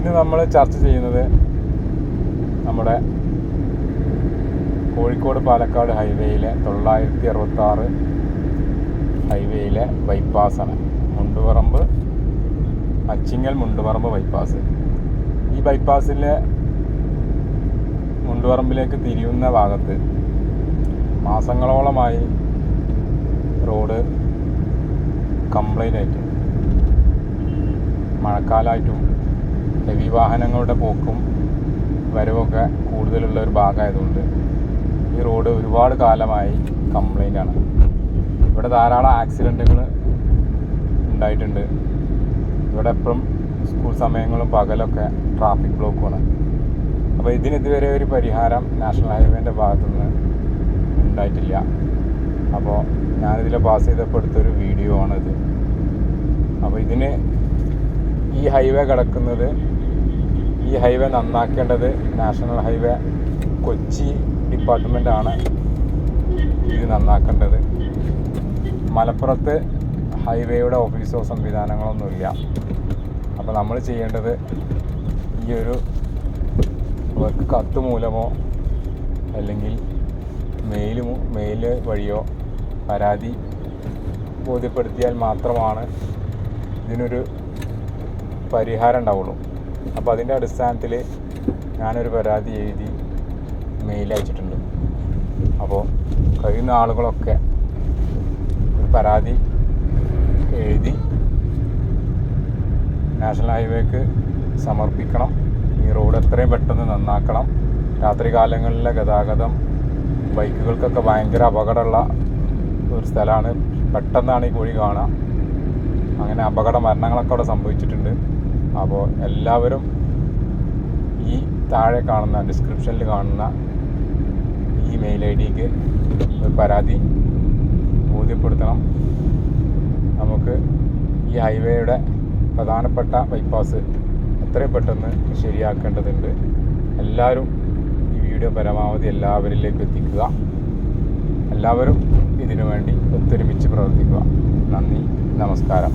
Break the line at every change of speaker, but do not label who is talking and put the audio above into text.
ഇന്ന് നമ്മൾ ചർച്ച ചെയ്യുന്നത് നമ്മുടെ കോഴിക്കോട് പാലക്കാട് ഹൈവേയിലെ 966 ഹൈവേയിലെ ബൈപ്പാസാണ്. അച്ചിങ്ങൽ മുണ്ടുപറമ്പ് ബൈപ്പാസ്. ഈ ബൈപ്പാസിലെ മുണ്ടുപറമ്പിലേക്ക് തിരിയുന്ന ഭാഗത്ത് മാസങ്ങളോളമായി റോഡ് കംപ്ലൈൻ്റ് ആയിട്ട്, മഴക്കാലമായിട്ടും ഹെവി വാഹനങ്ങളുടെ പോക്കും വരവൊക്കെ കൂടുതലുള്ള ഒരു ഭാഗമായതുകൊണ്ട് ഈ റോഡ് ഒരുപാട് കാലമായി കംപ്ലൈൻ്റ് ആണ്. ഇവിടെ ധാരാളം ആക്സിഡൻറ്റുകൾ ഉണ്ടായിട്ടുണ്ട്. ഇവിടെ എപ്പോഴും സ്കൂൾ സമയങ്ങളും പകലൊക്കെ ട്രാഫിക് ബ്ലോക്കുമാണ്. അപ്പോൾ ഇതിനെതിരെ ഒരു പരിഹാരം നാഷണൽ ഹൈവേൻ്റെ ഭാഗത്തുനിന്ന് ഉണ്ടായിട്ടില്ല. അപ്പോൾ ഞാനിതിൽ പാസ് ചെയ്തപ്പോൾ എടുത്തൊരു വീഡിയോ ആണിത്. അപ്പോൾ ഈ ഹൈവേ കിടക്കുന്നത്, ഈ ഹൈവേ നന്നാക്കേണ്ടത് നാഷണൽ ഹൈവേ കൊച്ചി ഡിപ്പാർട്ട്മെൻറ്റാണ് ഇത് നന്നാക്കേണ്ടത്. മലപ്പുറത്ത് ഹൈവേയുടെ ഓഫീസോ സംവിധാനങ്ങളൊന്നുമില്ല. അപ്പോൾ നമ്മൾ ചെയ്യേണ്ടത് ഈ ഒരു അവർക്ക് കത്ത് മൂലമോ അല്ലെങ്കിൽ മെയിൽ വഴിയോ പരാതി ബോധ്യപ്പെടുത്തിയാൽ മാത്രമാണ് ഇതിനൊരു പരിഹാരം ഉണ്ടാവുള്ളൂ. അപ്പോൾ അതിൻ്റെ അടിസ്ഥാനത്തിൽ ഞാനൊരു പരാതി എഴുതി മെയിൽ അയച്ചിട്ടുണ്ട്. അപ്പോൾ കഴിയുന്ന ആളുകളൊക്കെ ഒരു പരാതി എഴുതി നാഷണൽ ഹൈവേക്ക് സമർപ്പിക്കണം. ഈ റോഡ് എത്രയും പെട്ടെന്ന് നന്നാക്കണം. രാത്രി കാലങ്ങളിലെ ഗതാഗതം ബൈക്കുകൾക്കൊക്കെ ഭയങ്കര അപകടമുള്ള ഒരു സ്ഥലമാണ്. പെട്ടെന്നാണ് ഈ കുഴി കാണുക. അങ്ങനെ അപകട മരണങ്ങളൊക്കെ അവിടെ സംഭവിച്ചിട്ടുണ്ട്. അപ്പോൾ എല്ലാവരും ഈ താഴെ കാണുന്ന ഡിസ്ക്രിപ്ഷനിൽ കാണുന്ന ഈ മെയിൽ ഐ ഡിക്ക് ഒരു പരാതി ബോധ്യപ്പെടുത്തണം. നമുക്ക് ഈ ഹൈവേയുടെ പ്രധാനപ്പെട്ട ബൈപ്പാസ് എത്രയും പെട്ടെന്ന് ശരിയാക്കേണ്ടതുണ്ട്. എല്ലാവരും ഈ വീഡിയോ പരമാവധി എല്ലാവരിലേക്കും എത്തിക്കുക. എല്ലാവരും ഇതിനു വേണ്ടി ഒത്തൊരുമിച്ച് പ്രവർത്തിക്കുക. നന്ദി, നമസ്കാരം.